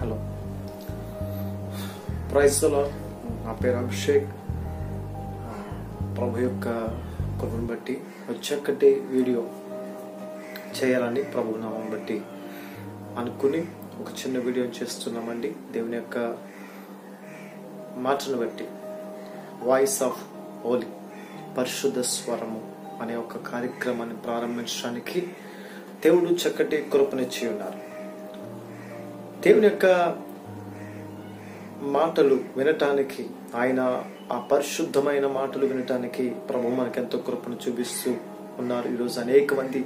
Hello, praise the lord. నా పేరు అభిషేక్. ప్రభు యొక్క కృపను బట్టి చక్కటి వీడియో చేయాలని ప్రభు నామం బట్టి అనుకుని ఒక చిన్న వీడియో చేస్తున్నామండి. దేవుని యొక్క మాటను బట్టి వాయిస్ ఆఫ్ హోలీ, పరిశుద్ధ స్వరము అనే ఒక కార్యక్రమాన్ని ప్రారంభించడానికి దేవుడు చక్కటి కృపనిచ్చి ఉన్నారు. దేవుని యొక్క మాటలు వినటానికి, ఆయన ఆ పరిశుద్ధమైన మాటలు వినటానికి ప్రభు మనకు ఎంతో కృపను చూపిస్తూ ఉన్నారు. ఈరోజు అనేక మంది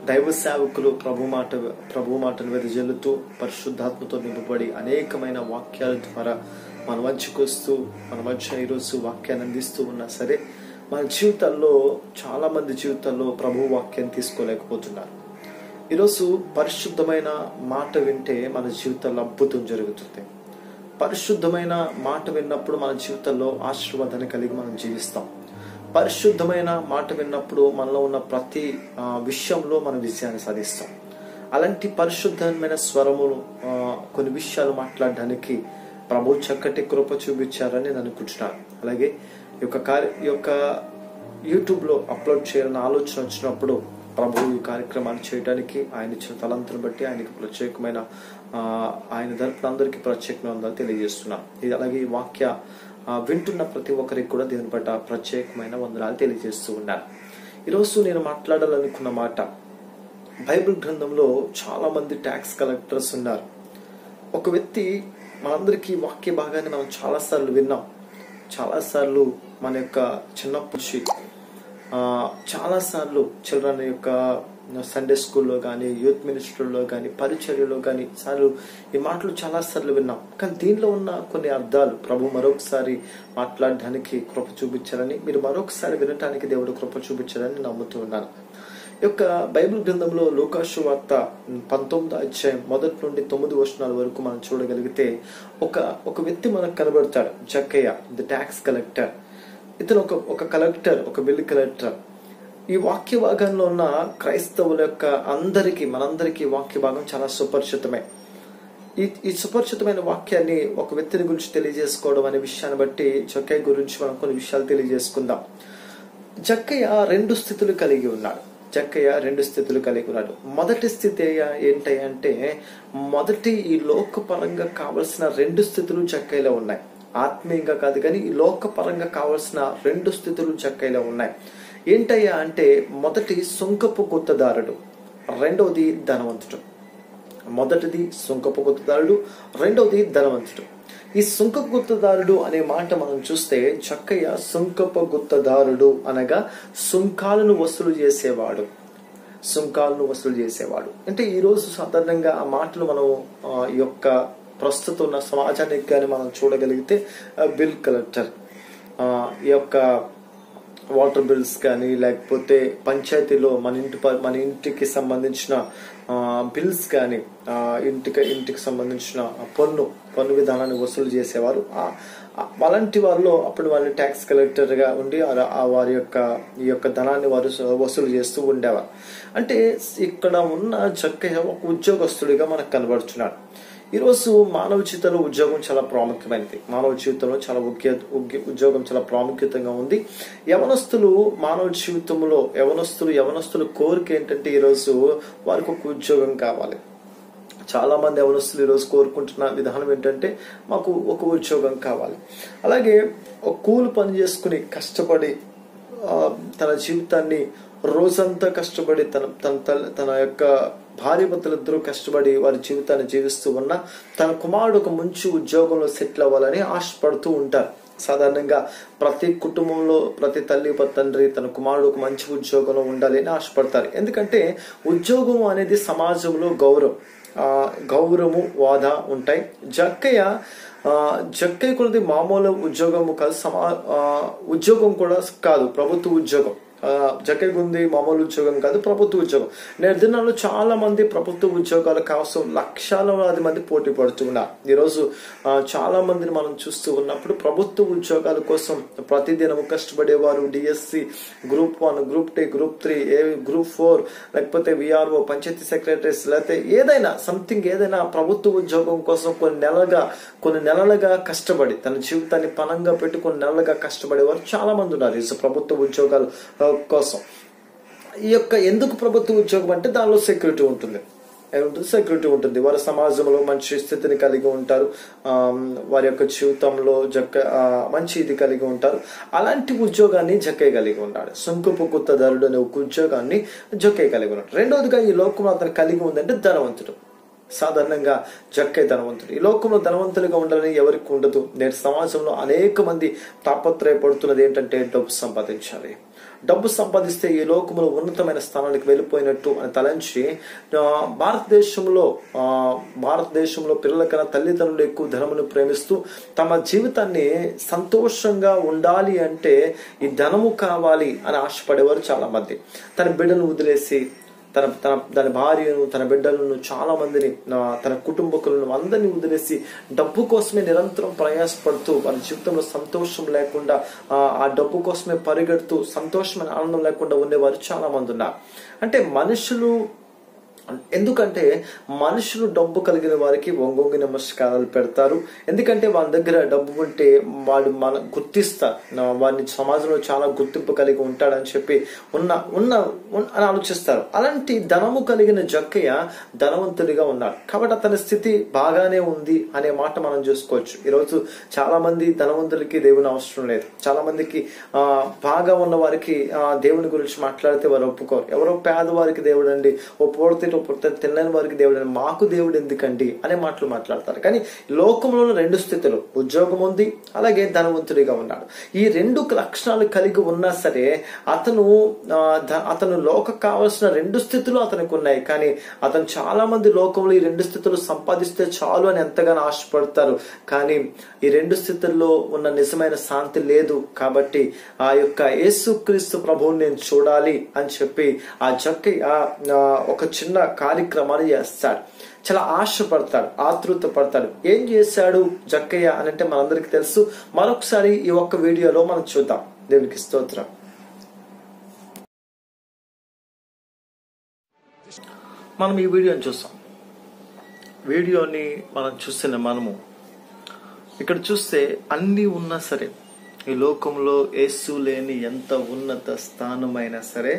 దైవ సేవకులు ప్రభు మాటను వెదజల్లుతూ పరిశుద్ధాత్మతో నింపబడి అనేకమైన వాక్యాల ద్వారా మన మధ్యకు వస్తూ మన మధ్య ఈరోజు వాక్యాన్ని అందిస్తూ ఉన్నా సరే, మన జీవితాల్లో చాలా మంది జీవితాల్లో ప్రభు వాక్యాన్ని తీసుకోలేకపోతున్నారు. ఈరోజు పరిశుద్ధమైన మాట వింటే మన జీవితాల్లో అద్భుతం జరుగుతుంది. పరిశుద్ధమైన మాట విన్నప్పుడు మన జీవితంలో ఆశీర్వాదాన్ని కలిగి మనం జీవిస్తాం. పరిశుద్ధమైన మాట విన్నప్పుడు మనలో ఉన్న ప్రతి విషయంలో మనం విజయాన్ని సాధిస్తాం. అలాంటి పరిశుద్ధమైన స్వరమును కొన్ని విషయాలు మాట్లాడడానికి ప్రభు చక్కటి కృప చూపించారని నేను అనుకుంటున్నాను. అలాగే ఈ యొక్క యూట్యూబ్లో అప్లోడ్ చేయాలని ఆలోచన వచ్చినప్పుడు ప్రభు ఈ కార్యక్రమాన్ని చేయడానికి ఆయన ఇచ్చిన తలంతును బట్టి ఆయనకి ప్రత్యేకమైన ఆయన తరపున అందరికీ ప్రత్యేకమైన తెలియజేస్తున్నాను. ఇది అలాగే ఈ వాక్య వింటున్న ప్రతి ఒక్కరికి కూడా దీని పట్ల ప్రత్యేకమైన వందనాలు తెలియజేస్తూ ఉన్నాను. ఈరోజు నేను మాట్లాడాలనుకున్న మాట, బైబిల్ గ్రంథంలో చాలా మంది ట్యాక్స్ కలెక్టర్స్ ఉన్నారు. ఒక వ్యక్తి, మనందరికీ వాక్య భాగాన్ని మనం చాలాసార్లు విన్నాం. చాలాసార్లు మన యొక్క చిన్నప్పటి చాలాసార్లు చిల్డ్రన్ యొక్క సండే స్కూల్లో కానీ, యూత్ మినిస్ట్రీలో కానీ, పరిచర్యలో కానీ సార్లు ఈ మాటలు చాలాసార్లు విన్నాం. కానీ దీనిలో ఉన్న కొన్ని అర్థాలు ప్రభు మరొకసారి మాట్లాడడానికి కృప చూపించారని, మీరు మరొకసారి వినటానికి దేవుడు కృప చూపించారని నమ్ముతూ ఉన్నాను. ఈ యొక్క బైబిల్ గ్రంథంలో లూకా సువార్త 19వ అధ్యాయం 1 నుండి 9 వచనాల వరకు మనం చూడగలిగితే ఒక వ్యక్తి మనకు కనబడతాడు, జక్కయ్య, ది ట్యాక్స్ కలెక్టర్. ఇతను ఒక కలెక్టర్, ఒక బిల్ కలెక్టర్. ఈ వాక్య భాగంలో ఉన్న క్రైస్తవుల యొక్క మనందరికీ వాక్య భాగం చాలా సుపరిచితమే. ఈ సుపరిచితమైన వాక్యాన్ని ఒక వ్యక్తిని గురించి తెలియజేసుకోవడం అనే విషయాన్ని బట్టి జక్కయ్య గురించి మనం కొన్ని విషయాలు తెలియజేసుకుందాం. జక్కయ్య రెండు స్థితులు కలిగి ఉన్నాడు. మొదటి స్థితి ఏంటంటే, మొదటి ఈ లోకపరంగా కావలసిన రెండు స్థితులు జక్కయ్యలో ఉన్నాయి. ఆత్మీయంగా కాదు కానీ ఈ లోకపరంగా కావలసిన రెండు స్థితులు జక్కయ్యలో ఉన్నాయి. ఏంటయ్యా అంటే, మొదటి సుంకపు గుత్తదారుడు, రెండవది ధనవంతుడు. మొదటిది సుంకపు గుత్తదారుడు, రెండవది ధనవంతుడు. ఈ సుంకపు గుత్తదారుడు అనే మాట మనం చూస్తే, జక్కయ్య సుంకపు గుత్తదారుడు అనగా సుంకాలను వసూలు చేసేవాడు. అంటే ఈరోజు సాధారణంగా ఆ మాటలు మనం ఈ యొక్క ప్రస్తుతం ఉన్న సమాజానికి కానీ మనం చూడగలిగితే, బిల్ కలెక్టర్ ఈ యొక్క వాటర్ బిల్స్ కానీ, లేకపోతే పంచాయతీలో మన ఇంటికి సంబంధించిన బిల్స్ కానీ, ఇంటికి సంబంధించిన పన్ను విధానాన్ని వసూలు చేసేవారు. అలాంటి వారిలో అప్పుడు వాళ్ళు ట్యాక్స్ కలెక్టర్ గా ఉండి ఈ యొక్క ధనాన్ని వారు వసూలు చేస్తూ ఉండేవారు. అంటే ఇక్కడ ఉన్న జక్కయ్య ఒక ఉద్యోగస్తుడిగా మనకు కనబడుతున్నాడు. ఈరోజు మానవ జీవితంలో ఉద్యోగం చాలా ప్రాముఖ్యమైనది. మానవ జీవితంలో చాలా ఉద్యోగం చాలా ప్రాముఖ్యతంగా ఉంది. మానవ జీవితంలో యవనస్తుల కోరిక ఏంటంటే, ఈరోజు వారికి ఒక ఉద్యోగం కావాలి. చాలా మంది యవనస్తులు ఈరోజు కోరుకుంటున్న విధానం ఏంటంటే, మాకు ఒక ఉద్యోగం కావాలి. అలాగే ఒక కూలి పని చేసుకుని కష్టపడి తన జీవితాన్ని రోజంతా కష్టపడి తన యొక్క భార్య భర్తలిద్దరూ కష్టపడి వారి జీవితాన్ని జీవిస్తూ ఉన్న తన కుమారుడు ఒక మంచి ఉద్యోగంలో సెటిల్ అవ్వాలని ఆశపడుతూ ఉంటారు. సాధారణంగా ప్రతి కుటుంబంలో ప్రతి తల్లి తండ్రి తన కుమారుడు ఒక మంచి ఉద్యోగంలో ఉండాలి అని ఆశపడతారు. ఎందుకంటే ఉద్యోగం అనేది సమాజంలో గౌరవము వాదా ఉంటాయి. జక్కయ్య కొన్నది మామూలు ఉద్యోగము కాదు, ఉద్యోగం కూడా కాదు, ప్రభుత్వ ఉద్యోగం. జక్కయ్యకు ఉంది మామూలు ఉద్యోగం కాదు, ప్రభుత్వ ఉద్యోగం. నేటి దినాల్లో చాలా మంది ప్రభుత్వ ఉద్యోగాల కోసం లక్షలాది మంది పోటీ పడుతున్నారు. ఈరోజు చాలా మందిని మనం చూస్తూ ఉన్నప్పుడు ప్రభుత్వ ఉద్యోగాల కోసం ప్రతిదినం కష్టపడేవారు, DSC, group 1, group 2, group 3, group 4, లేకపోతే విఆర్ఓ, పంచాయతీ సెక్రటరీస్, లేకపోతే ఏదైనా సంథింగ్ ఏదైనా ప్రభుత్వ ఉద్యోగం కోసం కొన్ని నెలలుగా కష్టపడి తన జీవితాన్ని పనంగా పెట్టి కొన్ని నెలలుగా కష్టపడేవారు చాలా మంది ఉన్నారు ఈ ప్రభుత్వ ఉద్యోగాల కోసం. ఈ యొక్క ఎందుకు ప్రభుత్వ ఉద్యోగం అంటే దానిలో సెక్యూరిటీ ఉంటుంది, సెక్యూరిటీ ఉంటుంది. వారి సమాజంలో మంచి స్థితిని కలిగి ఉంటారు, వారి యొక్క జీవితంలో మంచి ఇది కలిగి ఉంటారు. అలాంటి ఉద్యోగాన్ని జక్కయ్య కలిగి ఉన్నాడు. సుంకుపు కుత్తదారుడు అనే ఒక ఉద్యోగాన్ని జక్కయ్య కలిగి ఉన్నాడు. రెండోదిగా ఈ లోకంలో అతను కలిగి ఉందంటే ధనవంతుడు. సాధారణంగా జక్కయ్య ధనవంతుడు. ఈ లోకంలో ధనవంతులుగా ఉండాలని ఎవరికి ఉండదు. నేటి సమాజంలో అనేక మంది తాపత్రయపడుతున్నది ఏంటంటే డబ్బు సంపాదించాలి, డబ్బు సంపాదిస్తే ఈ లోకంలో ఉన్నతమైన స్థానానికి వెళ్ళిపోయినట్టు అని తలంచి భారతదేశంలో పిల్లల కన్నా తల్లిదండ్రులు ఎక్కువ ధనమును ప్రేమిస్తూ తమ జీవితాన్ని సంతోషంగా ఉండాలి అంటే ఈ ధనము కావాలి అని ఆశపడేవారు చాలా మంది. తన బిడ్డను వదిలేసి తన భార్యను, తన బిడ్డలను, చాలా మందిని, తన కుటుంబకులను అందరినీ వదిలేసి డబ్బు కోసమే నిరంతరం ప్రయాసపడుతూ వారి జీవితంలో సంతోషం లేకుండా ఆ డబ్బు కోసమే పరిగెడుతూ సంతోషమైన ఆనందం లేకుండా ఉండేవారు చాలా మంది ఉన్నారు. అంటే ఎందుకంటే మనుషులు డబ్బు కలిగిన వారికి వంగొంగి నమస్కారాలు పెడతారు. ఎందుకంటే వాళ్ళ దగ్గర డబ్బు ఉంటే వాడు గుర్తిస్తారు, వాడిని సమాజంలో చాలా గుర్తింపు కలిగి ఉంటాడని చెప్పి అని ఆలోచిస్తారు. అలాంటి ధనము కలిగిన జక్కయ్య ధనవంతుడిగా ఉన్నాడు కాబట్టి అతని స్థితి బాగానే ఉంది అనే మాట మనం చూసుకోవచ్చు. ఈరోజు చాలా మంది ధనవంతులకి దేవుని అవసరం లేదు. చాలా మందికి బాగా ఉన్న వారికి దేవుని గురించి మాట్లాడితే వారు ఒప్పుకోరు. ఎవరో పేదవారికి దేవుడు అండి, ఓ పోడితే తినని వారికి దేవుడు, మాకు దేవుడు ఎందుకండి అనే మాటలు మాట్లాడతారు. కానీ లోకంలో 2 స్థితులు, ఉద్యోగం ఉంది, అలాగే ధనవంతుడిగా ఉన్నాడు. ఈ 2 లక్షణాలు కలిగి ఉన్నా సరే అతను లోక కావాల్సిన 2 స్థితులు అతనికి ఉన్నాయి. కానీ అతను చాలా మంది లోకంలో ఈ 2 స్థితులు సంపాదిస్తే చాలు అని ఎంతగానో ఆశపడతారు. కానీ ఈ 2 స్థితుల్లో ఉన్న నిజమైన శాంతి లేదు. కాబట్టి ఆ యొక్క యేసుక్రీస్తు ప్రభువుని నేను చూడాలి అని చెప్పి ఆ జక్కయ్య ఒక చిన్న కార్యక్రమాలు చేస్తాడు. చాలా ఆశపడతాడు, ఆతృత పడతాడు. ఏం చేశాడు జక్కయ్య అని అంటే మనందరికి తెలుసు. మరొకసారి ఈ ఒక్క వీడియోలో మనం చూద్దాం. దేవునికి స్తోత్రం. మనం ఈ వీడియోని చూస్తాం. వీడియోని మనం చూసిన మనము ఇక్కడ చూస్తే అన్ని ఉన్నా సరే, ఈ లోకంలో యేసు లేని ఎంత ఉన్నత స్థానమైనా సరే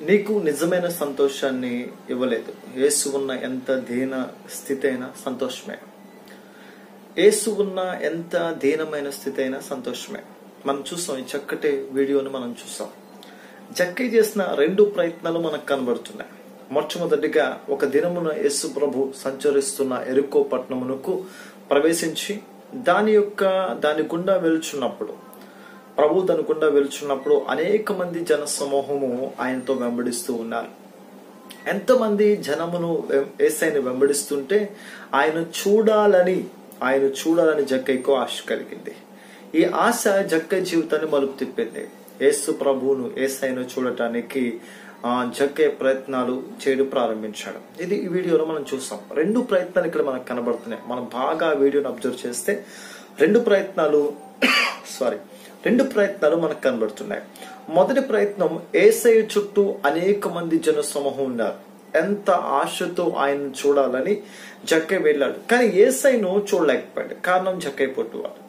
నీకు నిజమైన సంతోషాన్ని ఇవ్వలేదు. యేసు ఉన్న ఎంత దీన స్థితి అయినా సంతోషమే. యేసు ఉన్న ఎంత దీనమైన స్థితి అయినా సంతోషమే. మనం చూస్తాం, ఈ చక్కటి వీడియోని మనం చూస్తాం. జక్కయ్య చేసిన 2 ప్రయత్నాలు మనకు కనబడుతున్నాయి. మొట్టమొదటిగా ఒక దినమున యేసు ప్రభు సంచరిస్తున్న ఎరికో పట్టణమునకు ప్రవేశించి దాని గుండా వెళ్చున్నప్పుడు అనేక మంది జన సమూహము ఆయనతో వెంబడిస్తూ ఉన్నారు. ఎంతమంది జనమును యేసయ్యను వెంబడిస్తుంటే ఆయన చూడాలని జక్కయ్యకు ఆశ కలిగింది. ఈ ఆశ జక్కయ్య జీవితాన్ని మలుపు తిప్పింది. యేసు ప్రభువును, యేసయ్యను చూడటానికి జక్కయ్య ప్రయత్నాలు చేయడం ప్రారంభించాడు. ఇది ఈ వీడియోలో మనం చూస్తాం. 2 ప్రయత్నాలు ఇక్కడ మనకు కనబడుతున్నాయి. మనం బాగా వీడియోని అబ్జర్వ్ చేస్తే 2 ప్రయత్నాలు మనకు కనబడుతున్నాయి. మొదటి ప్రయత్నం, యేసయ్య చుట్టూ అనేక మంది జన సమూహం ఉన్నారు. ఎంత ఆశతో ఆయన చూడాలని జక్కయ్య వెళ్ళాడు. కానీ యేసయ్యను చూడలేకపోయాడు. కారణం జక్కయ్య పొట్టువాడు.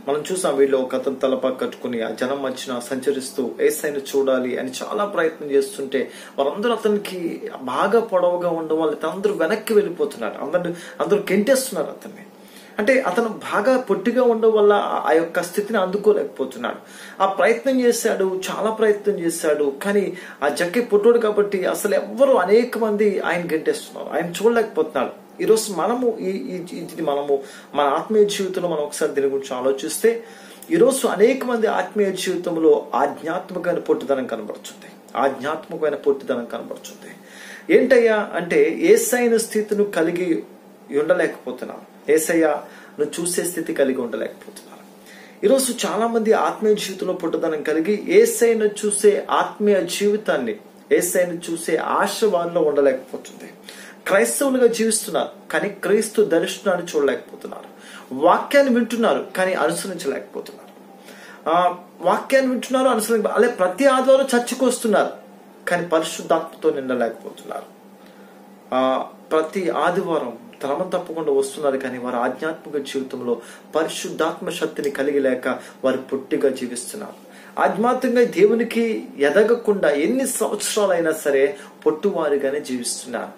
మనం చూసాం, వీళ్ళు ఒక అతను తలపా కట్టుకుని ఆ జనం మధ్యన సంచరిస్తూ యేసయ్యను చూడాలి అని చాలా ప్రయత్నం చేస్తుంటే వారందరూ అతనికి బాగా పొడవుగా ఉండడం వల్ల అందరూ వెనక్కి వెళ్ళిపోతున్నారు. అందరూ గెంటేస్తున్నారు అతన్ని. అంటే అతను బాగా పొట్టిగా ఉండడం వల్ల ఆ యొక్క స్థితిని అందుకోలేకపోతున్నాడు. ఆ ప్రయత్నం చేశాడు, చాలా ప్రయత్నం చేశాడు. కానీ ఆ జక్కయ్య పొట్టోడు కాబట్టి అసలు ఎవ్వరు, అనేక మంది ఆయన గెంటేస్తున్నారు, ఆయన చూడలేకపోతున్నాడు. ఈరోజు మనము మన ఆత్మీయ జీవితంలో మనం ఒకసారి దీని గురించి ఆలోచిస్తే, ఈరోజు అనేక మంది ఆత్మీయ జీవితంలో ఆధ్యాత్మికమైన పొట్టిదనం కనబడుతుంది. ఏంటయ్యా అంటే యేసయ్య స్థితిని కలిగి ఉండలేకపోతున్నారు. యేసయ్యను చూసే స్థితి కలిగి ఉండలేకపోతున్నారు. ఈరోజు చాలా మంది ఆత్మీయ జీవితంలో పుట్టుదనం కలిగి యేసయ్యను చూసే ఆత్మీయ జీవితాన్ని, యేసయ్యను చూసే ఆశ వారిలో ఉండలేకపోతుంది. క్రైస్తవులుగా జీవిస్తున్నారు కానీ క్రీస్తు దర్శనాన్ని చూడలేకపోతున్నారు. వాక్యాన్ని వింటున్నారు కానీ అనుసరించలేకపోతున్నారు. వాక్యాన్ని వింటున్నారు, అలాగే ప్రతి ఆదివారం చర్చకు వస్తున్నారు కానీ పరిశుద్ధాత్మతో నిండలేకపోతున్నారు. ప్రతి ఆదివారం క్రమం తప్పకుండా వస్తున్నారు కానీ వారి ఆధ్యాత్మిక జీవితంలో పరిశుద్ధాత్మ శక్తిని కలిగి లేక వారు పొట్టిగా జీవిస్తున్నారు. ఆధ్యాత్మికంగా దేవునికి ఎదగకుండా ఎన్ని సంవత్సరాలైనా సరే పొట్టువారిగానే జీవిస్తున్నారు.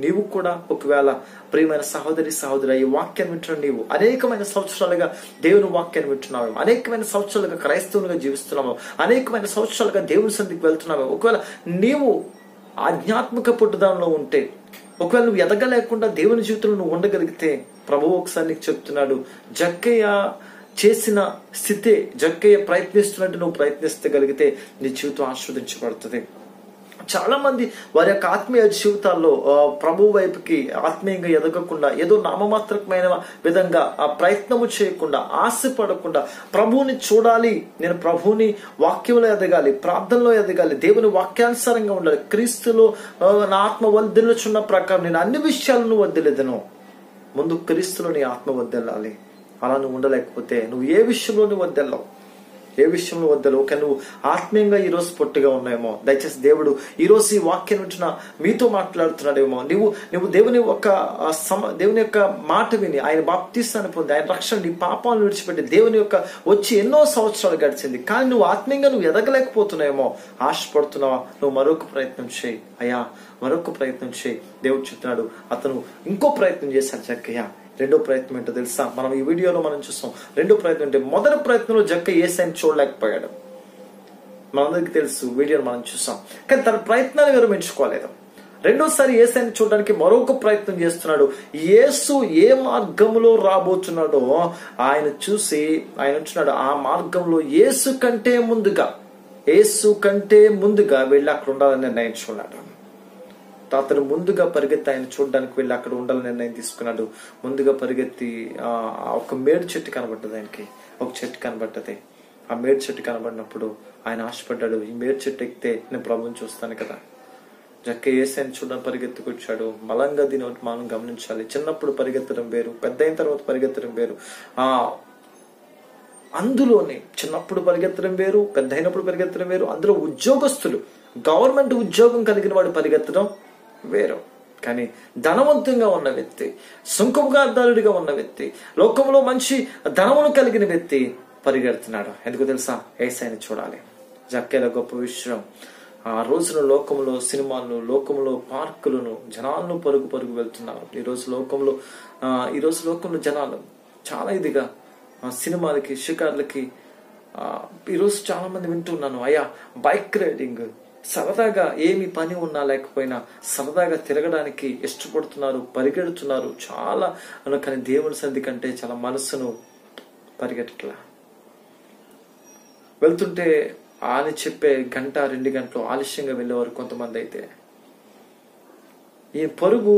నీవు కూడా ఒకవేళ ప్రియమైన సహోదరి ఈ వాక్యాన్ని వింటున్న నీవు అనేకమైన సంవత్సరాలుగా దేవుని వాక్యాన్ని వింటున్నావు, అనేకమైన సంవత్సరాలుగా క్రైస్తవులుగా జీవిస్తున్నావు, అనేకమైన సంవత్సరాలుగా దేవుని సన్నిధికి వెళ్తున్నావు. ఒకవేళ నీవు ఆధ్యాత్మిక పుట్టుదలలో ఉంటే, ఒకవేళ నువ్వు ఎదగలేకుండా దేవుని జీవితంలో నువ్వు ఉండగలిగితే ప్రభువు ఒకసారి నీకు చెప్తున్నాడు, జక్కయ్య చేసిన స్థితే, జక్కయ్య ప్రయత్నిస్తున్నట్టు నువ్వు ప్రయత్నిస్తగలిగితే నీ జీవితం ఆస్వాదించబడుతుంది. చాలా మంది వారి యొక్క ఆత్మీయ జీవితాల్లో ప్రభు వైపుకి ఆత్మీయంగా ఎదగకుండా ఏదో నామమాత్రకమైన విధంగా ప్రయత్నము చేయకుండా, ఆశపడకుండా, ప్రభువుని చూడాలి, నేను ప్రభువుని వాక్యంలో ఎదగాలి, ప్రార్థనలో ఎదగాలి, దేవుని వాక్యానుసారంగా ఉండాలి, క్రీస్తులో నా ఆత్మ వర్ధిల్లుచున్న ప్రకారం నేను అన్ని విషయాలను వదిలేదను, ముందు క్రీస్తులో నీ ఆత్మ వదిలాలి. అలా నువ్వు ఉండలేకపోతే నువ్వు ఏ విషయంలో వదిలేవు, ఏ విషయంలో వద్దలు. ఒక నువ్వు ఆత్మీయంగా ఈరోజు పొట్టుగా ఉన్నాయేమో, దయచేసి దేవుడు ఈరోజు ఈ వాక్యం వింటున్నా మీతో మాట్లాడుతున్నాడేమో. నువ్వు దేవుని యొక్క మాట విని ఆయన బాప్తిస్తాన్ని పొంది ఆయన రక్షణ, నీ పాపాలను విడిచిపెట్టి దేవుని యొక్క వచ్చి ఎన్నో సంవత్సరాలు గడిచింది కానీ నువ్వు ఆత్మీయంగా నువ్వు ఎదగలేకపోతున్నాయేమో, ఆశపడుతున్నావా? నువ్వు మరొక ప్రయత్నం చేయి అయ్యా, మరొక ప్రయత్నం చేయి. దేవుడు చెప్తున్నాడు. అతను ఇంకో ప్రయత్నం చేశాడు జక్కయ్య. రెండో ప్రయత్నం ఏంటో తెలుసా? మనం ఈ వీడియోలో మనం చూస్తాం. రెండో ప్రయత్నం అంటే, మొదటి ప్రయత్నంలో జక్కయ్య యేసయ్యను చూడలేకపోయాడు, మనందరికి తెలుసు, వీడియోని మనం చూసాం. కానీ తన ప్రయత్నాన్ని విరమించుకోలేదు. రెండోసారి యేసయ్యను చూడడానికి మరొక ప్రయత్నం చేస్తున్నాడు. యేసు ఏ మార్గంలో రాబోతున్నాడో ఆయన చూసి ఆయన అంటున్నాడు, ఆ మార్గంలో యేసు కంటే ముందుగా వెళ్ళి అక్కడ ఉండాలని నిర్ణయించుకున్నాడు. అతను ముందుగా పరిగెత్తి ఆయన చూడడానికి వెళ్ళి అక్కడ ఉండాలని నిర్ణయం తీసుకున్నాడు. ముందుగా పరిగెత్తి ఒక మేడు చెట్టు కనబడ్డది, ఆయనకి ఒక చెట్టు కనబడ్డది. ఆ మేడు చెట్టు కనబడినప్పుడు ఆయన ఆశపడ్డాడు, ఈ మేడు చెట్టు ఎక్కితే నేను ప్రభువుని చూస్తాను కదా. జక్కయ్య యేసయ్యను చూడడానికి పరిగెత్తుకొచ్చాడు. బలంగా దీని ఒకటి మనం గమనించాలి. చిన్నప్పుడు పరిగెత్తడం వేరు, పెద్ద అయిన తర్వాత పరిగెత్తడం వేరు. అందులోనే చిన్నప్పుడు పరిగెత్తడం వేరు, పెద్ద అయినప్పుడు పరిగెత్తడం వేరు. అందులో ఉద్యోగస్తులు, గవర్నమెంట్ ఉద్యోగం కలిగిన వాడు పరిగెత్తడం వేరు. కానీ ధనవంతంగా ఉన్న వ్యక్తి, సుంకపుగాదారుడిగా ఉన్న వ్యక్తి, లోకంలో మంచి ధనమును కలిగిన వ్యక్తి పరిగెడుతున్నాడు. ఎందుకు తెలుసా? యేసయ్యను చూడాలి. జక్కయ్యలో గొప్ప విషయం, ఆ రోజున లోకంలో సినిమాలను, లోకంలో పార్కులను, జనాలను పరుగు వెళ్తున్నారు. ఈరోజు లోకంలో జనాలు చాలా ఇదిగా సినిమాలకి, షికార్లకి. ఈరోజు చాలా మంది వింటున్నాను, అయ్యా బైక్ రైడింగ్, సరదాగా ఏమి పని ఉన్నా లేకపోయినా సరదాగా తిరగడానికి ఇష్టపడుతున్నారు, పరిగెడుతున్నారు చాలా. కానీ దేవుని సన్నిధి కంటే చాలా మనసును పరిగెట్టట్లా. వెళ్తుంటే ఆయన చెప్పే 1-2 గంటలు ఆలస్యంగా వెళ్ళేవారు కొంతమంది. అయితే ఈ పరుగు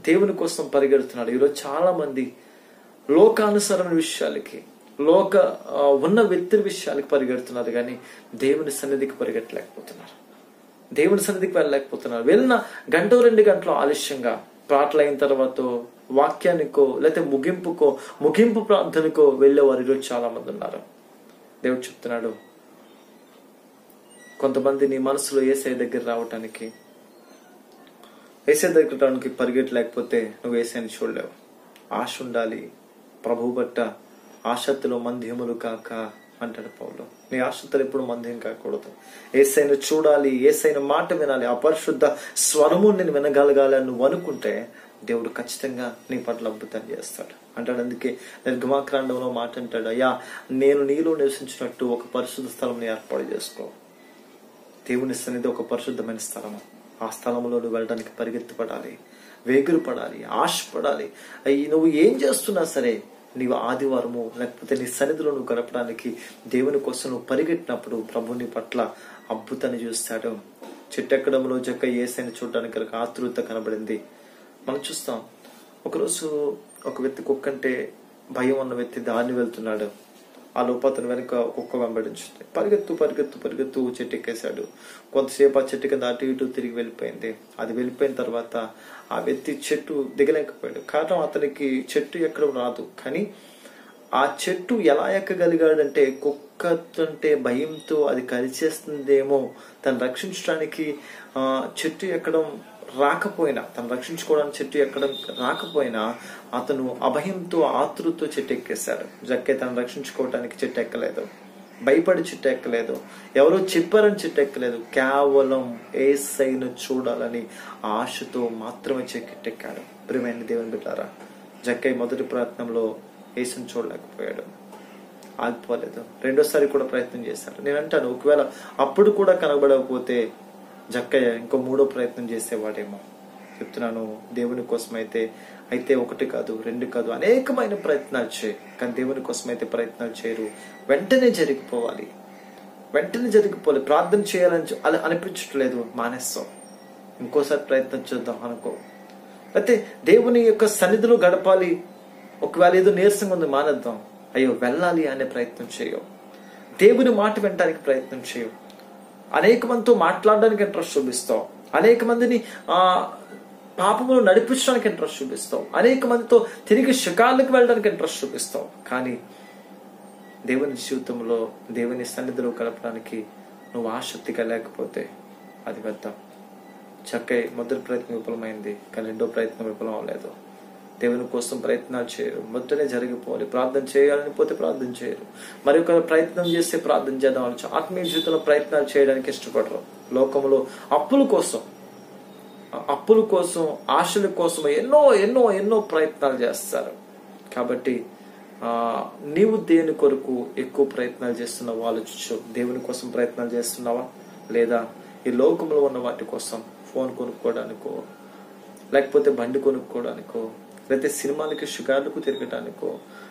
దేవుని కోసం పరిగెడుతున్నాడు. ఈరోజు చాలా మంది లోకానుసరమైన విషయాలకి, ఉన్న వ్యక్తి విషయాలకి పరిగెడుతున్నారు కానీ దేవుని సన్నిధికి పరిగెట్టలేకపోతున్నారు, దేవుని సన్నిధికి వెళ్ళలేకపోతున్నారు. వెళ్ళిన 1-2 గంటలు ఆలస్యంగా, ప్రార్థన అయిన తర్వాత వాక్యానికో లేకపోతే ముగింపు ప్రార్థనకో వెళ్ళేవారు ఈరోజు చాలా మంది ఉన్నారు. దేవుడు చెప్తున్నాడు, కొంతమంది నీ మనసులో యేసయ్య దగ్గర రావటానికి పరిగెట్టలేకపోతే నువ్వు యేసయ్యని చూడలేవు. ఆశ ఉండాలి ప్రభు బట్ట, ఆసక్తిలో మంద్యములు కాక అంటాడు పౌలు. నీ ఆసక్తులు ఎప్పుడు మంద్యం కాకూడదు. యేసయ్యను చూడాలి, యేసయ్యన మాట వినాలి, ఆ పరిశుద్ధ స్వరము నేను వినగలగాలి అని నువ్వు అనుకుంటే దేవుడు ఖచ్చితంగా నీ పట్ల అద్భుతం చేస్తాడు అంటాడు. అందుకే నిర్గమాకాండంలో మాట అంటాడు, అయ్యా నేను నీలో నివసించినట్టు ఒక పరిశుద్ధ స్థలం ఏర్పాటు చేసుకో. దేవుని సన్నిధి ఒక పరిశుద్ధమైన స్థలము. ఆ స్థలంలో నువ్వు వెళ్ళడానికి పరిగెత్తుపడాలి, వేగురుపడాలి, ఆశపడాలి. నువ్వు ఏం చేస్తున్నా సరే నీవు ఆదివారము లేకపోతే నీ సన్నిధిలో నువ్వు గడపడానికి దేవుని కోసం నువ్వు పరిగెట్టినప్పుడు ప్రభుని పట్ల అద్భుతాన్ని చూస్తాడు. చెట్టెక్కడంలో జక్కయ్య యేసయ్యను చూడడానికి కనుక ఆతృత కనబడింది. మనం చూస్తాం, ఒకరోజు ఒక వ్యక్తి కుక్కంటే భయం ఉన్న వ్యక్తి దారిని వెళ్తున్నాడు. ఆ లోపు అతను వెనుక కుక్క వెంబడించింది. పరిగెత్తు పరిగెత్తు పరిగెత్తు చెట్టు ఎక్కేశాడు. కొంతసేపు ఆ చెట్టు కింద అటు ఇటు తిరిగి వెళ్ళిపోయింది. అది వెళ్ళిపోయిన తర్వాత ఆ వ్యక్తి చెట్టు దిగలేకపోయాడు. కారణం అతనికి చెట్టు ఎక్కడం రాదు. కానీ ఆ చెట్టు ఎలా ఎక్కగలిగాడంటే కుక్కతుంటే భయంతో అది కరిచేస్తుందేమో తను రక్షించడానికి చెట్టు ఎక్కడం రాకపోయినా, తను రక్షించుకోవడానికి చెట్టు ఎక్కడం రాకపోయినా అతను అభయంతో ఆతృతో చెట్టు ఎక్కేశాడు. జక్కే తను రక్షించుకోవడానికి చెట్టు ఎక్కలేదు, భయపడి చెట్టు ఎక్కలేదు, ఎవరో చెప్పారని చెట్టు ఎక్కలేదు. కేవలం యేసయ్యను చూడాలని ఆశతో మాత్రమే చెట్టెక్కాడు. ప్రియమైన దేవుని బిడ్డలారా, జక్కయ్య మొదటి ప్రయత్నంలో యేసుని చూడలేకపోయాడు, ఆగిపోలేదు. రెండోసారి కూడా ప్రయత్నం చేశాడు. నేను అంటాను, ఒకవేళ అప్పుడు కూడా కనబడకపోతే జక్కయ్య ఇంకో మూడో ప్రయత్నం చేసేవాడేమో. చెప్తున్నాను, దేవుని కోసం అయితే ఒకటి కాదు, రెండు కాదు, అనేకమైన ప్రయత్నాలు చేయి. కానీ దేవుని కోసం అయితే ప్రయత్నాలు చేయరు. వెంటనే జరిగిపోవాలి. ప్రార్థన చేయాలని అనిపించట్లేదు, మానేస్తాం. ఇంకోసారి ప్రయత్నం చేద్దాం అనుకో. అయితే దేవుని యొక్క సన్నిధిలో గడపాలి, ఒకవేళ ఏదో నీరసంగా ఉంది, మానేద్దాం. అయ్యో వెళ్ళాలి అనే ప్రయత్నం చేయవు. దేవుని మాట వినడానికి ప్రయత్నం చేయవు. అనేక మందితో మాట్లాడడానికి ఇంట్రెస్ట్ చూపిస్తావు. అనేక మందిని పాపములు నడిపించడానికి ఇంట్రెస్ట్ చూపిస్తావు. అనేక మందితో తిరిగి షికార్లకు వెళ్ళడానికి ఇంట్రెస్ట్ చూపిస్తావు. కానీ దేవుని జీవితంలో, దేవుని సన్నిధిలో గడపడానికి నువ్వు ఆసక్తిగా లేకపోతే అది వ్యర్థం. చక్కై మొదటి ప్రయత్నం విఫలమైంది, కానీ రెండో ప్రయత్నం విఫలం అవ్వలేదు. దేవుని కోసం ప్రయత్నాలు చేయరు, మొత్తనే జరిగిపోవాలి. ప్రార్థన చేయాలని పోతే ప్రార్థన చేయరు. మరి ఒక ప్రయత్నం చేస్తే ప్రార్థన చేద్దాం అని ఆత్మీయ జీవితంలో ప్రయత్నాలు చేయడానికి ఇష్టపడరు. లోకంలో అప్పుల కోసం ఆశల కోసం ఎన్నో ఎన్నో ఎన్నో ప్రయత్నాలు చేస్తారు. కాబట్టి నీవు దేని కొరకు ఎక్కువ ప్రయత్నాలు చేస్తున్నావు ఆలోచించు. దేవుని కోసం ప్రయత్నాలు చేస్తున్నావా, లేదా ఈ లోకంలో ఉన్న వాటి కోసం, ఫోన్ కొనుక్కోవడానికో, లేకపోతే బండి కొనుక్కోవడానికో, లేకపోతే సినిమాలకి షికార్లకు తిరగటానికో,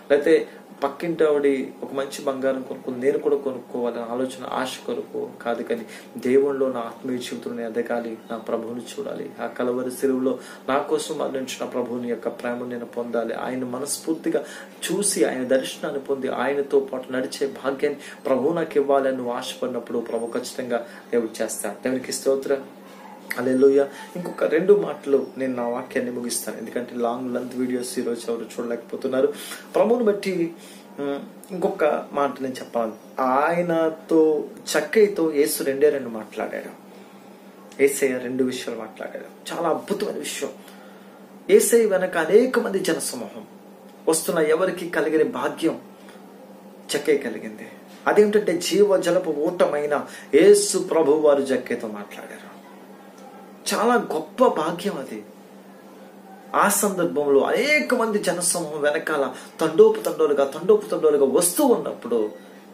లేకపోతే పక్కింటి ఆవిడి ఒక మంచి బంగారం కొనుక్కుంది, నేను కూడా కొనుక్కోవాలని ఆలోచన, ఆశ కొరకు కాదు. కానీ దేవుళ్ళలో నా ఆత్మీయ జీవితంలో ఎదగాలి, నా ప్రభువుని చూడాలి. ఆ కలవరి సిలువలో నా కోసం మరణించిన ప్రభువుని యొక్క ప్రేమను నేను పొందాలి. ఆయన మనస్ఫూర్తిగా చూసి ఆయన దర్శనాన్ని పొంది ఆయనతో పాటు నడిచే భాగ్యాన్ని ప్రభువు నాకు ఇవ్వాలని నువ్వు ఆశపడినప్పుడు ప్రభు ఖచ్చితంగా దేవుడు చేస్తాడు. దేవునికి స్తోత్రం. హల్లెలూయా. ఇంకొక 2 మాటలు నేను నా వాక్యాన్ని ముగిస్తాను, ఎందుకంటే లెంత్ వీడియోస్ ఈరోజు ఎవరు చూడలేకపోతున్నారు. ప్రభువుని బట్టి ఇంకొక మాట నేను చెప్పాలి. ఆయనతో చక్కయ్యతో యేసు 2 మాట్లాడాడు. యేసయ్య 2 విషయాలు మాట్లాడాడు. చాలా అద్భుతమైన విషయం. యేసయ్య వెనక అనేక మంది జనసమూహం వస్తున్న ఎవరికి కలిగిన భాగ్యం చక్కయ్య కలిగింది. అదేంటంటే జీవ జలపు ఊటమైన యేసు ప్రభు వారు జక్కయ్యతో మాట్లాడారు. చాలా గొప్ప భాగ్యం అది. ఆ సందర్భంలో అనేక మంది జనసమూహం వెనకాల తండోపుతండోలుగా వస్తూ ఉన్నప్పుడు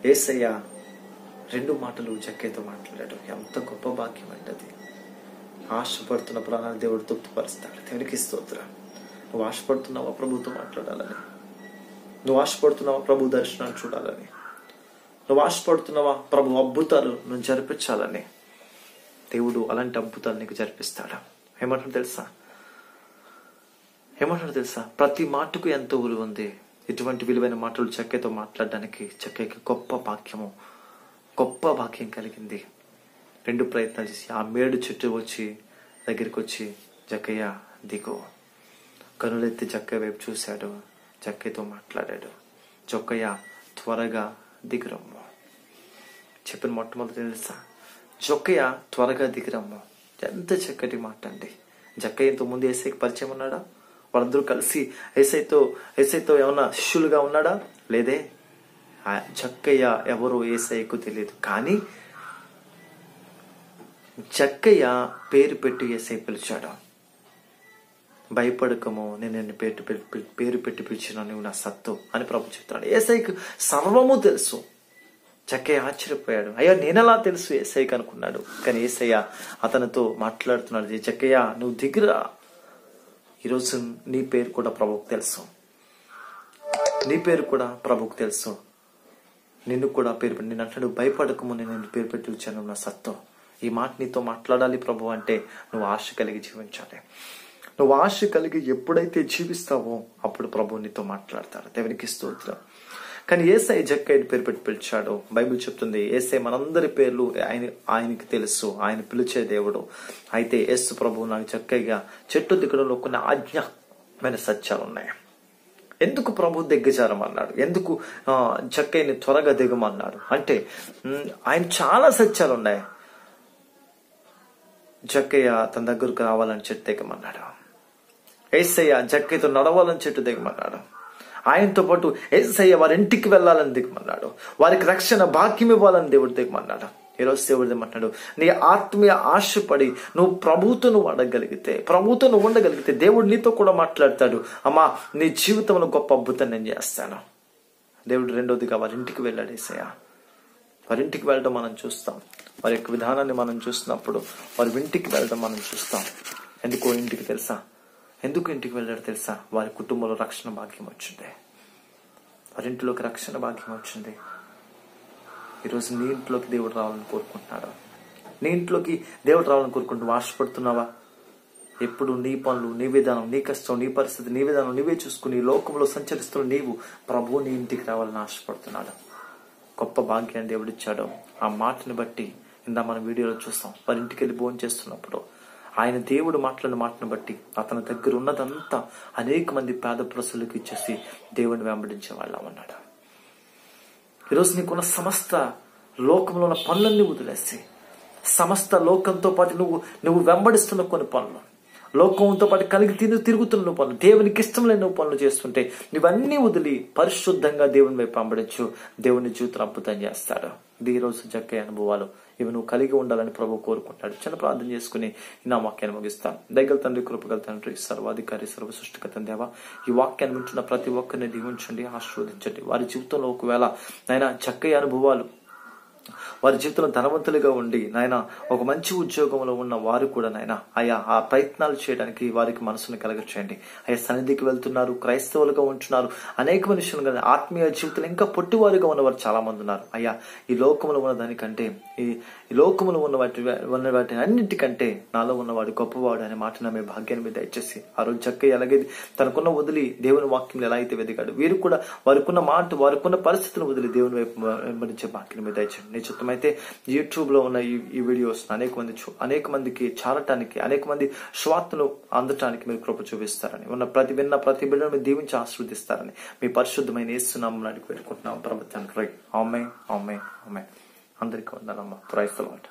యేసయ్య 2 మాటలు జక్కయ్యతో మాట్లాడాడు. ఎంత గొప్ప భాగ్యం అంటే అది. ఆశపడుతున్న ప్రాణాన్ని దేవుడు తృప్తిపరుస్తాడు. దేవునికి స్తోత్రం. నువ్వు ఆశపడుతున్నావా ప్రభుతో మాట్లాడాలని? నువ్వు ఆశపడుతున్నావా ప్రభు దర్శనాన్ని చూడాలని? నువ్వు ఆశపడుతున్నావా ప్రభు అద్భుతాలు నువ్వు జరిపించాలని? దేవుడు అలాంటి అద్భుతాలు నీకు జరిపిస్తాడా? ఏమంటాడు తెలుసా? ప్రతి మాటకు ఎంతో విలువ ఉంది. ఇటువంటి విలువైన మాటలు చక్కయ్యతో మాట్లాడడానికి చక్కయ్యకి గొప్ప భాగ్యం కలిగింది. 2 ప్రయత్నాలు చేసి ఆ మేడు చెట్టు దగ్గరికి వచ్చి జక్కయ్య దిగు, కనులెత్తి జక్కయ్య వైపు చూశాడు, జక్కయ్యతో మాట్లాడాడు. జక్కయ్య త్వరగా దిగురమ్ము చెప్పిన మొట్టమొదటి తెలుసా? జక్కయ్య త్వరగా దిగిరమ్ము. ఎంత చక్కటి మాట అండి. జక్కయ్య ఇంతకు ముందు యేసయ్యకి పరిచయం ఉన్నాడా? వాళ్ళందరూ కలిసి యేసయ్యతో ఏమన్నా శిష్యులుగా ఉన్నాడా? లేదే. జక్కయ్య ఎవరో యేసయ్యకు తెలియదు. కానీ జక్కయ్య పేరు పెట్టి యేసయ్య పిలిచాడు. భయపడకము, నేను నిన్ను పేరు పెట్టి పిలిచిన నువ్వు నా సత్తు అని ప్రభు చెప్తాడు. యేసయ్యకు సర్వము తెలుసు. జక్కయ్య ఆశ్చర్యపోయాడు. అయ్యో నేనెలా తెలుసు యేసయ్యకి అనుకున్నాడు. కానీ యేసయ్య అతనితో మాట్లాడుతున్నాడు. జక్కయ్య నువ్వు దిగురా, ఈరోజు నీ పేరు కూడా ప్రభువుకు తెలుసు. నిన్ను కూడా పేరు పెట్టి నేను అంటాడు, భయపడకము, నేను నిన్ను పేరు పెట్టి వచ్చాను నా సత్తు. ఈ మాట నీతో మాట్లాడాలి ప్రభు అంటే నువ్వు ఆశ కలిగి జీవించాలి. నువ్వు ఆశ కలిగి ఎప్పుడైతే జీవిస్తావో అప్పుడు ప్రభు నీతో మాట్లాడతాడు. దేవునికి స్తోత్రం. కానీ యేసయ్య జక్కయ్య పేరు పెట్టి పిలిచాడు. బైబిల్ చెప్తుంది యేసయ్య మనందరి పేర్లు ఆయనకి తెలుసు, ఆయన పిలిచే దేవుడు. అయితే యేసు ప్రభువు నాకు జక్కయ్యగా చెట్టు దిగడంలో కొన్ని ఆజ్ఞమైన సత్యాలు ఉన్నాయి. ఎందుకు ప్రభు దిగ్గజారమన్నాడు, ఎందుకు జక్కయ్యని త్వరగా దిగమన్నాడు అంటే ఆయన చాలా సత్యాలు ఉన్నాయి. జక్కయ్య తన దగ్గరకు రావాలని చెట్టు దిగమన్నాడు. యేసయ్య జక్కయ్యతో నడవాలని చెట్టు దిగమన్నాడు. ఆయనతో పాటు యేసయ్య వారి ఇంటికి వెళ్ళాలని దిగమన్నాడు. వారికి రక్షణ భాగ్యం ఇవ్వాలని దేవుడు దిగమన్నాడు. ఈరోజు దేవుడు ఏమంటున్నాడు, నీ ఆత్మీయ ఆశపడి నువ్వు ప్రభువుతో నువ్వు అడగలిగితే, ప్రభువుతో నువ్వు ఉండగలిగితే దేవుడు నీతో కూడా మాట్లాడతాడు. అమ్మా, నీ జీవితంలో గొప్ప అద్భుతం నేను చేస్తాను. దేవుడు రెండోదిగా వారి ఇంటికి వెళ్ళాడు. యేసయ్య వారి ఇంటికి వెళ్ళడం మనం చూస్తాం. వారి యొక్క విధానాన్ని మనం చూసినప్పుడు వారి ఇంటికి వెళ్ళడం మనం చూస్తాం. ఎందుకో ఇంటికి తెలుసా, ఎందుకు ఇంటికి వెళ్ళాడు తెలుసా? వారి కుటుంబంలో రక్షణ భాగ్యం వచ్చింది. వారి ఇంటిలోకి రక్షణ భాగ్యం వచ్చింది. ఈరోజు నీ ఇంట్లోకి దేవుడు రావాలని కోరుకుంటున్నాడు. నీ ఇంట్లోకి దేవుడు రావాలని కోరుకుంటూ ఆశపడుతున్నావా? ఎప్పుడు నీ పనులు, నీ విధానం, నీ కష్టం, నీ పరిస్థితి, నీ విధానం నీవే చూసుకుని లోకంలో సంచరిస్తున్న నీవు ప్రభువు నీ ఇంటికి రావాలని ఆశపడుతున్నాడు. గొప్ప భాగ్యాన్ని దేవుడిచ్చాడు. ఆ మాటని బట్టి ఇందా మనం వీడియోలో చూస్తాం. వారి ఇంటికి వెళ్ళి భోజనం చేస్తున్నప్పుడు ఆయన దేవుడు మాట్లాడిన మాటను బట్టి అతని దగ్గర ఉన్నదంతా అనేక మంది పేద ప్రజలకు ఇచ్చేసి దేవుడిని వెంబడించే వాళ్ళ ఉన్నాడు. ఈరోజు నీకున్న సమస్త లోకంలో ఉన్న పనులన్నీ వదిలేసి, సమస్త లోకంతో పాటు నువ్వు వెంబడిస్తున్న కొన్ని పనులు, లోకంతో పాటు కలిగి తిరుగుతున్న పనులు, దేవునికి ఇష్టం లేని నువ్వు పనులు చేస్తుంటే నువ్వన్నీ వదిలి పరిశుద్ధంగా దేవుని వైపు వెంబడించు. దేవుని జీవితం అద్భుతం చేస్తాడు. ఇది ఈ రోజు జక్కయ్య అనుభవాలు. ఇవి నువ్వు కలిగి ఉండాలని ప్రభు కోరుకుంటాడు. చిన్న ప్రార్థన చేసుకుని నా వాక్యాన్ని ముగిస్తాను. దయగల తండ్రి, కృపగల తండ్రి, సర్వాధికారి, సర్వ సృష్టికర్త దేవా, ఈ వాక్యాన్ని వింటున్న ప్రతి ఒక్కరిని దీవించండి, ఆశీర్వదించండి. వారి జీవితంలో ఒకవేళ నాయన జక్కయ్య అనుభవాలు వారి జీవితంలో ధనవంతులుగా ఉండి నాయన ఒక మంచి ఉద్యోగంలో ఉన్న వారు కూడా నాయన ఆయా ఆ ప్రయత్నాలు చేయడానికి వారికి మనసును కలగచేయండి. ఆయా సన్నిధికి వెళ్తున్నారు, క్రైస్తవులుగా ఉంటున్నారు, అనేక మనుషులు ఆత్మీయ జీవితంలో ఇంకా పొట్టివారుగా ఉన్నవారు చాలా మంది ఉన్నారు. అయ్యా, ఈ లోకంలో ఉన్న దానికంటే ఈ లోకంలో ఉన్న వాటి అన్నింటికంటే నాలో ఉన్నవాడు గొప్పవాడు అనే మాట నమ్మే భాగ్యాన్ని మీద దయచేసి ఆ రోజు జక్కయ్య ఎలాగే తనకున్న వదిలి దేవుని వాక్యం ఎలా అయితే వెదిగాడు, వీరు కూడా వారికున్న మాట, వారికున్న పరిస్థితులను వదిలి దేవుని వైపు వెంబడించే భాగ్యం మీద దయచేయండి. నీ చిత్తమైతే యూట్యూబ్ లో ఉన్న ఈ వీడియోస్ అనేక మందికి చాలటానికి, అనేక మంది స్వార్థను అందటానికి మీరు కృప చూపిస్తారని, విన్న ప్రతి బిడ్డను మీరు దీవించి ఆశీర్వదిస్తారని మీ పరిశుద్ధమైన యేసు నామమున వేడుకుంటున్నాం ప్రభుత్వానికి. ఆమేన్, ఆమేన్, ఆమేన్. అందరికీ వందనమ్మా. Praise the lord.